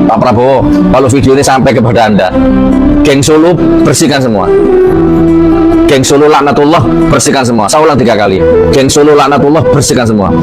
Pak Prabowo, kalau video ini sampai kepada Anda, geng Solo bersihkan semua. Geng Solo laknatullah, bersihkan semua. Saya ulang 3 kali. Geng Solo laknatullah, bersihkan semua.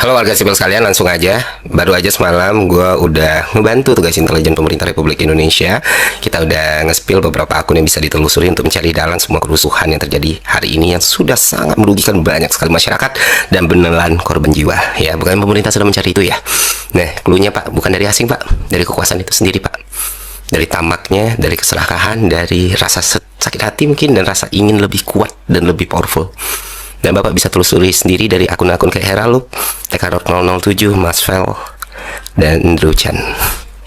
Halo warga sipil sekalian, langsung aja. Baru aja semalam gue udah ngebantu tugas intelijen pemerintah Republik Indonesia. Kita udah nge-spill beberapa akun yang bisa ditelusuri untuk mencari dalam semua kerusuhan yang terjadi hari ini yang sudah sangat merugikan banyak sekali masyarakat dan menelan korban jiwa. Ya, bukan pemerintah sedang mencari itu ya. Nah, cluenya Pak, bukan dari asing Pak, dari kekuasaan itu sendiri Pak. Dari tamaknya, dari keserakahan, dari rasa sakit hati mungkin, dan rasa ingin lebih kuat dan lebih powerful. Dan Bapak bisa telusuri sendiri dari akun-akun kayak Heraluk, TK.007, Mas Vel, dan Andrew Chan.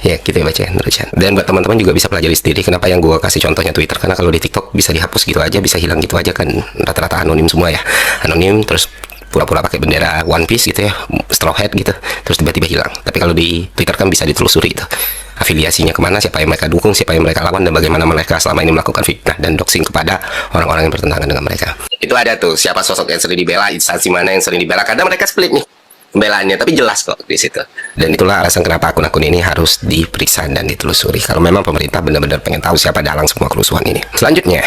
Ya, kita baca Andrew Chan. Dan buat teman-teman juga bisa pelajari sendiri kenapa yang gue kasih contohnya Twitter. Karena kalau di TikTok bisa dihapus gitu aja, bisa hilang gitu aja kan. Rata-rata anonim semua ya. Anonim, terus pura-pura pakai bendera One Piece gitu ya, straw hat gitu, terus tiba-tiba hilang. Tapi kalau di Twitter kan bisa ditelusuri gitu, afiliasinya kemana, siapa yang mereka dukung, siapa yang mereka lawan, dan bagaimana mereka selama ini melakukan fitnah dan doxing kepada orang-orang yang bertentangan dengan mereka. Itu ada tuh, siapa sosok yang sering dibela, instansi mana yang sering dibela. Kadang mereka split nih pembelaannya, tapi jelas kok di situ. Dan itulah alasan kenapa akun-akun ini harus diperiksa dan ditelusuri. Kalau memang pemerintah benar-benar pengen tahu siapa dalang semua kerusuhan ini. Selanjutnya,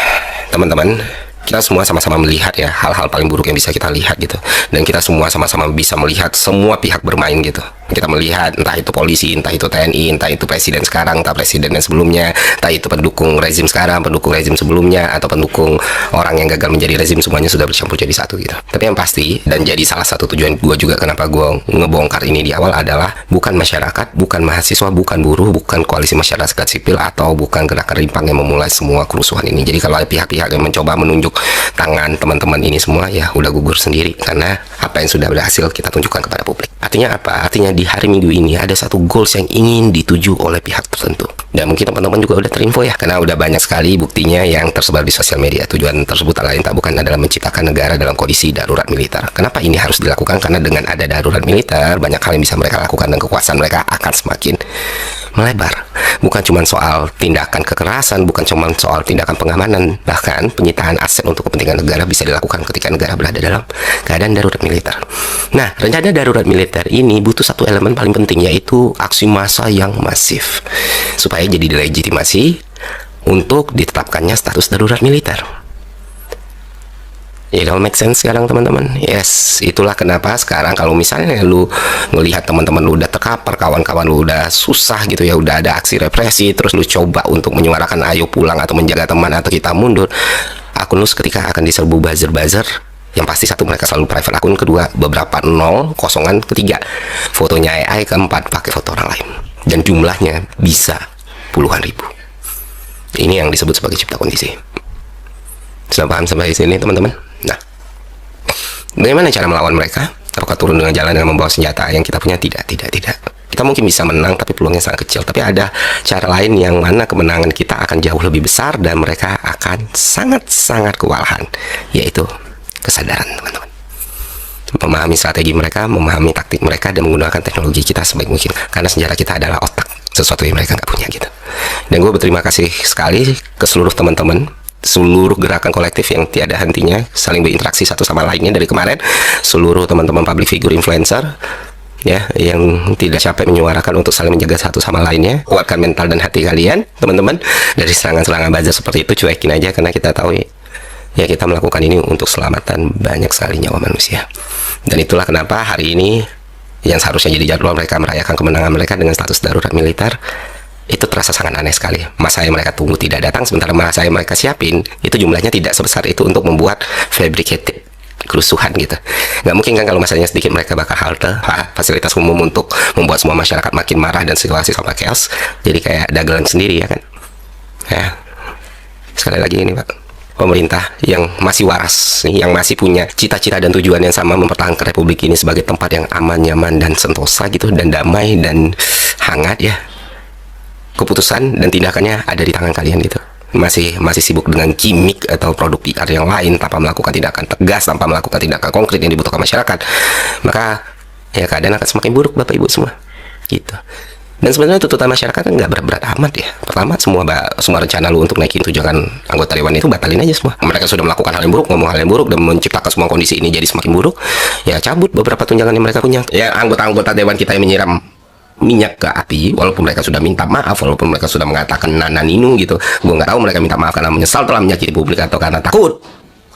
teman-teman, kita semua sama-sama melihat ya hal-hal paling buruk yang bisa kita lihat gitu, dan kita semua sama-sama bisa melihat semua pihak bermain gitu. Kita melihat entah itu polisi, entah itu TNI, entah itu presiden sekarang, entah presiden yang sebelumnya, entah itu pendukung rezim sekarang, pendukung rezim sebelumnya, atau pendukung orang yang gagal menjadi rezim, semuanya sudah bercampur jadi satu gitu. Tapi yang pasti, dan jadi salah satu tujuan gue juga kenapa gue ngebongkar ini di awal adalah bukan masyarakat, bukan mahasiswa, bukan buruh, bukan koalisi masyarakat sipil, atau bukan gerakan rimpang yang memulai semua kerusuhan ini. Jadi kalau ada pihak-pihak yang mencoba menunjuk tangan teman-teman ini semua, ya udah gugur sendiri, karena apa yang sudah berhasil kita tunjukkan kepada publik. Artinya apa? Artinya di hari Minggu ini ada satu goals yang ingin dituju oleh pihak tertentu. Dan mungkin teman-teman juga udah terinfo ya, karena udah banyak sekali buktinya yang tersebar di sosial media. Tujuan tersebut lain tak bukan adalah menciptakan negara dalam kondisi darurat militer. Kenapa ini harus dilakukan? Karena dengan ada darurat militer, banyak hal yang bisa mereka lakukan dan kekuasaan mereka akan semakin melebar. Bukan cuma soal tindakan kekerasan, bukan cuma soal tindakan pengamanan, bahkan penyitaan aset untuk kepentingan negara bisa dilakukan ketika negara berada dalam keadaan darurat militer. Nah, rencana darurat militer ini butuh satu elemen paling penting, yaitu aksi massa yang masif, supaya jadi dilegitimasi untuk ditetapkannya status darurat militer. Ya, kalau make sense sekarang teman-teman. Yes, itulah kenapa sekarang kalau misalnya lu ngelihat teman-teman lu udah terkapar, kawan-kawan lu udah susah gitu ya, udah ada aksi represi, terus lu coba untuk menyuarakan ayo pulang atau menjaga teman atau kita mundur, akun lu seketika akan diserbu buzzer-buzzer. Yang pasti satu, mereka selalu private akun, kedua beberapa nol kosongan, ketiga fotonya AI, keempat pakai foto orang lain, dan jumlahnya bisa puluhan ribu. Ini yang disebut sebagai cipta kondisi. Sudah paham sampai sini teman-teman? Nah, bagaimana cara melawan mereka? Apakah turun dengan jalan dengan membawa senjata yang kita punya? Tidak. Kita mungkin bisa menang, tapi peluangnya sangat kecil. Tapi ada cara lain yang mana kemenangan kita akan jauh lebih besar dan mereka akan sangat-sangat kewalahan, yaitu kesadaran teman-teman. Memahami strategi mereka, memahami taktik mereka, dan menggunakan teknologi kita sebaik mungkin. Karena senjata kita adalah otak, sesuatu yang mereka nggak punya gitu. Dan gue berterima kasih sekali ke seluruh teman-teman, seluruh gerakan kolektif yang tiada hentinya saling berinteraksi satu sama lainnya dari kemarin, seluruh teman-teman public figure influencer ya yang tidak capek menyuarakan untuk saling menjaga satu sama lainnya. Kuatkan mental dan hati kalian teman-teman dari serangan-serangan buzzer seperti itu. Cuekin aja, karena kita tahu ya kita melakukan ini untuk keselamatan banyak sekali nyawa manusia. Dan itulah kenapa hari ini yang seharusnya jadi jadwal mereka merayakan kemenangan mereka dengan status darurat militer, itu terasa sangat aneh sekali. Masa yang mereka tunggu tidak datang, sementara masa yang mereka siapin itu jumlahnya tidak sebesar itu untuk membuat fabricated kerusuhan gitu. Nggak mungkin kan kalau masanya sedikit mereka bakal halte fasilitas umum untuk membuat semua masyarakat makin marah dan situasi sama chaos. Jadi kayak dagelan sendiri ya kan. Ya, sekali lagi ini Pak, pemerintah yang masih waras, yang masih punya cita-cita dan tujuan yang sama, mempertahankan republik ini sebagai tempat yang aman, nyaman, dan sentosa gitu, dan damai dan hangat ya. Keputusan dan tindakannya ada di tangan kalian gitu. Masih sibuk dengan gimmick atau produk PR yang lain tanpa melakukan tindakan tegas, tanpa melakukan tindakan konkret yang dibutuhkan masyarakat, maka ya keadaan akan semakin buruk Bapak Ibu semua gitu. Dan sebenarnya tuntutan masyarakat kan nggak berat-berat amat ya. Pertama, semua rencana lu untuk naikin tunjangan anggota dewan itu batalin aja semua. Mereka sudah melakukan hal yang buruk, ngomong hal yang buruk, dan menciptakan semua kondisi ini jadi semakin buruk. Ya cabut beberapa tunjangan yang mereka punya. Ya anggota-anggota dewan kita yang menyiram minyak ke api, walaupun mereka sudah minta maaf, walaupun mereka sudah mengatakan nana ninu gitu. Gue nggak tahu mereka minta maaf karena menyesal telah menyakiti publik atau karena takut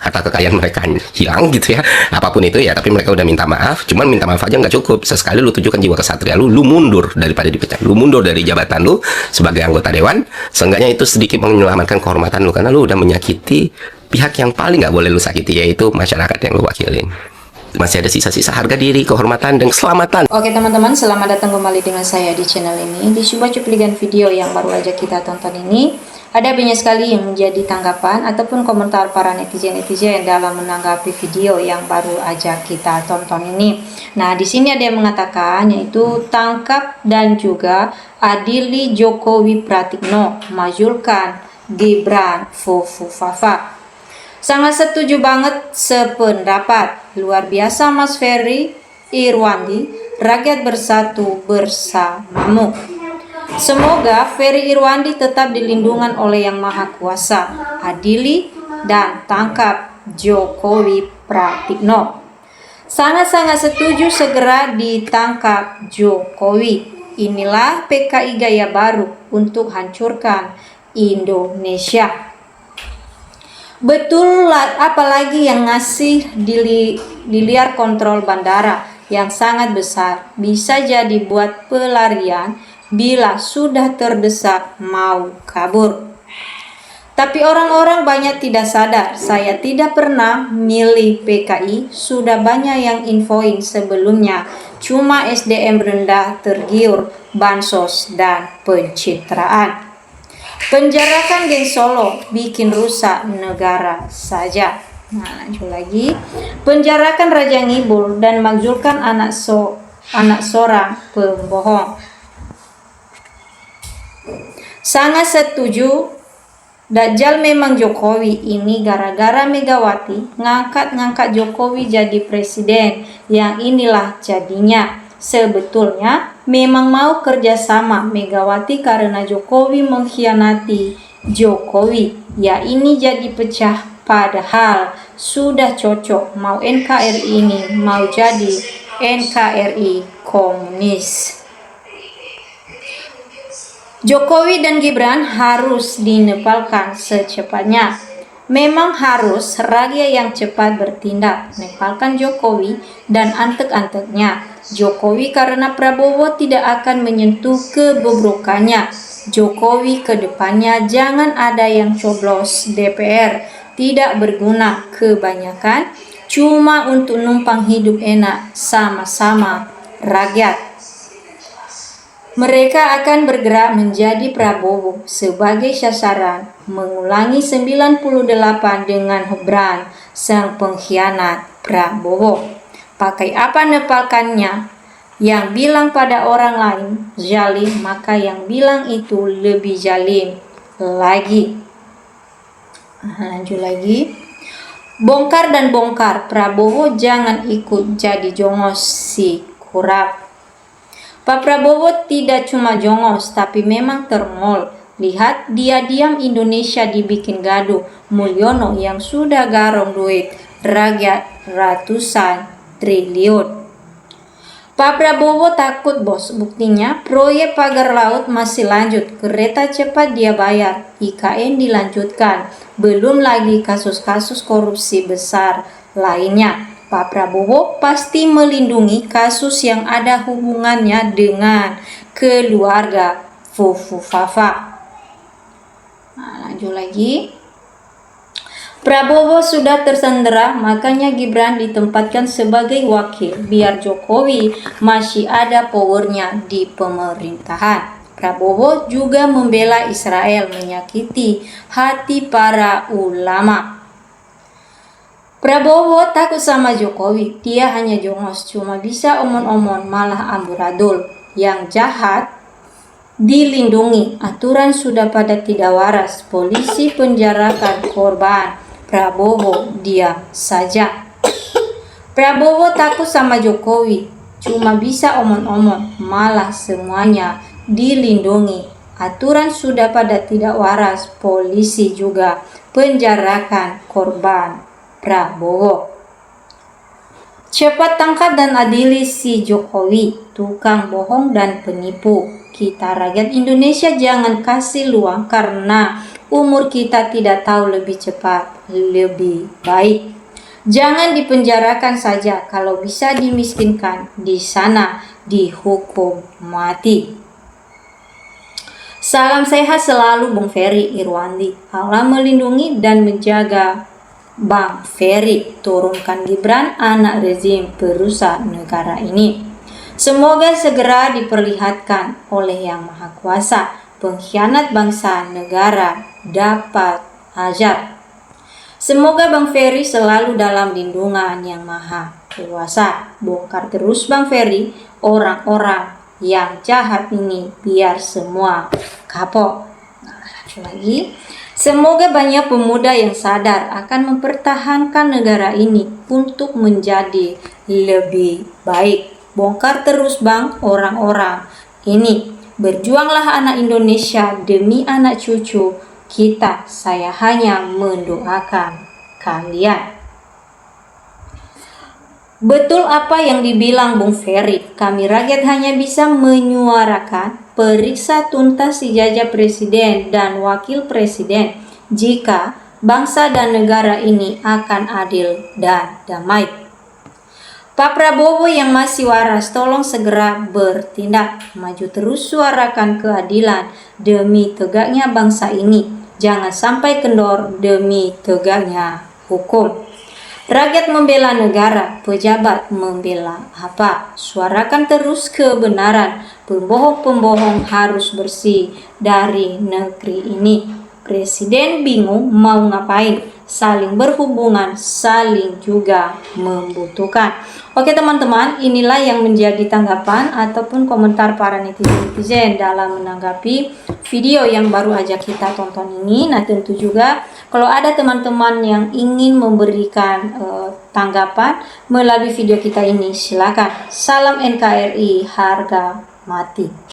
harta kekayaan mereka hilang gitu ya, apapun itu ya. Tapi mereka udah minta maaf, cuman minta maaf aja nggak cukup. Sesekali lu tunjukkan jiwa kesatria lu mundur daripada dipecat, lu mundur dari jabatan lu sebagai anggota dewan. Seenggaknya itu sedikit menyelamatkan kehormatan lu, karena lu udah menyakiti pihak yang paling nggak boleh lu sakiti, yaitu masyarakat yang lu wakilin. Masih ada sisa-sisa harga diri, kehormatan, dan keselamatan. Oke teman-teman, selamat datang kembali dengan saya di channel ini. Di sebuah cuplikan video yang baru aja kita tonton ini, ada banyak sekali yang menjadi tanggapan ataupun komentar para netizen-netizen dalam menanggapi video yang baru aja kita tonton ini. Nah, di sini ada yang mengatakan yaitu tangkap dan juga adili Jokowi Pratikno, majulkan Gibran Fufufafa. Sangat setuju banget sependapat. Luar biasa Mas Ferry Irwandi, rakyat bersatu bersamamu. Semoga Ferry Irwandi tetap dilindungi oleh Yang Maha Kuasa. Adili dan tangkap Jokowi Pratikno. Sangat-sangat setuju segera ditangkap Jokowi. Inilah PKI gaya baru untuk hancurkan Indonesia. Betul, apalagi yang ngasih di liar kontrol bandara yang sangat besar bisa jadi buat pelarian bila sudah terdesak mau kabur. Tapi orang-orang banyak tidak sadar, saya tidak pernah milih PKI, sudah banyak yang infoin sebelumnya, cuma SDM rendah tergiur bansos dan pencitraan. Penjarakan geng Solo bikin rusak negara saja. Nah, lanjut lagi. Penjarakan Raja Ngibul dan makzulkan anak seorang pembohong. Sangat setuju. Dajjal memang Jokowi ini gara-gara Megawati ngangkat Jokowi jadi presiden. Yang inilah jadinya. Sebetulnya memang mau kerjasama Megawati karena Jokowi mengkhianati Jokowi. Ya ini jadi pecah, padahal sudah cocok. Mau NKRI ini mau jadi NKRI komunis. Jokowi dan Gibran harus dinepalkan secepatnya. Memang harus rakyat yang cepat bertindak, nepalkan Jokowi dan antek-anteknya. Jokowi karena Prabowo tidak akan menyentuh kebobrokannya. Jokowi ke depannya jangan ada yang coblos DPR, tidak berguna kebanyakan, cuma untuk numpang hidup enak sama-sama rakyat. Mereka akan bergerak menjadi Prabowo sebagai sasaran, mengulangi 98 dengan Gibran, sang pengkhianat Prabowo. Pakai apa nepalkannya? Yang bilang pada orang lain zalim, maka yang bilang itu lebih zalim lagi. Lanjut lagi. Bongkar dan bongkar, Prabowo jangan ikut jadi jongos si kurap. Pak Prabowo tidak cuma jongos, tapi memang termol. Lihat dia diam Indonesia dibikin gaduh. Mulyono yang sudah garong duit rakyat ratusan triliun. Pak Prabowo takut bos, buktinya proyek pagar laut masih lanjut, kereta cepat dia bayar, IKN dilanjutkan, belum lagi kasus-kasus korupsi besar lainnya. Pak Prabowo pasti melindungi kasus yang ada hubungannya dengan keluarga Fufufafa. Nah, lanjut lagi. Prabowo sudah tersandera, makanya Gibran ditempatkan sebagai wakil biar Jokowi masih ada powernya di pemerintahan. Prabowo juga membela Israel, menyakiti hati para ulama. Prabowo takut sama Jokowi, dia hanya jongos, cuma bisa omon-omon malah amburadul. Yang jahat dilindungi, aturan sudah pada tidak waras, polisi penjarakan korban. Prabowo diam saja. Prabowo takut sama Jokowi, cuma bisa omon-omon, malah semuanya dilindungi. Aturan sudah pada tidak waras, polisi juga penjarakan korban Prabowo. Cepat tangkap dan adili si Jokowi, tukang bohong dan penipu. Kita rakyat Indonesia jangan kasih luang karena umur kita tidak tahu lebih cepat, lebih baik. Jangan dipenjarakan saja, kalau bisa dimiskinkan, di sana dihukum mati. Salam sehat selalu Bung Ferry Irwandi. Allah melindungi dan menjaga Bang Ferry, turunkan Gibran, anak rezim perusak negara ini. Semoga segera diperlihatkan oleh Yang Maha Kuasa, pengkhianat bangsa negara dapat azab. Semoga Bang Ferry selalu dalam lindungan Yang Maha Kuasa. Bongkar terus Bang Ferry orang-orang yang jahat ini biar semua kapok. Lagi, semoga banyak pemuda yang sadar akan mempertahankan negara ini untuk menjadi lebih baik. Bongkar terus Bang orang-orang ini. Berjuanglah anak Indonesia demi anak cucu kita. Saya hanya mendoakan kalian. Betul apa yang dibilang Bung Ferry, kami rakyat hanya bisa menyuarakan periksa tuntas ijazah presiden dan wakil presiden jika bangsa dan negara ini akan adil dan damai. Pak Prabowo yang masih waras, tolong segera bertindak, maju terus suarakan keadilan demi tegaknya bangsa ini. Jangan sampai kendor demi tegaknya hukum. Rakyat membela negara, pejabat membela apa? Suarakan terus kebenaran. Pembohong-pembohong harus bersih dari negeri ini. Presiden bingung mau ngapain, saling berhubungan, saling juga membutuhkan. Oke teman-teman, inilah yang menjadi tanggapan ataupun komentar para netizen dalam menanggapi video yang baru aja kita tonton ini. Nah tentu juga kalau ada teman-teman yang ingin memberikan tanggapan melalui video kita ini, silakan. Salam NKRI, harga mati.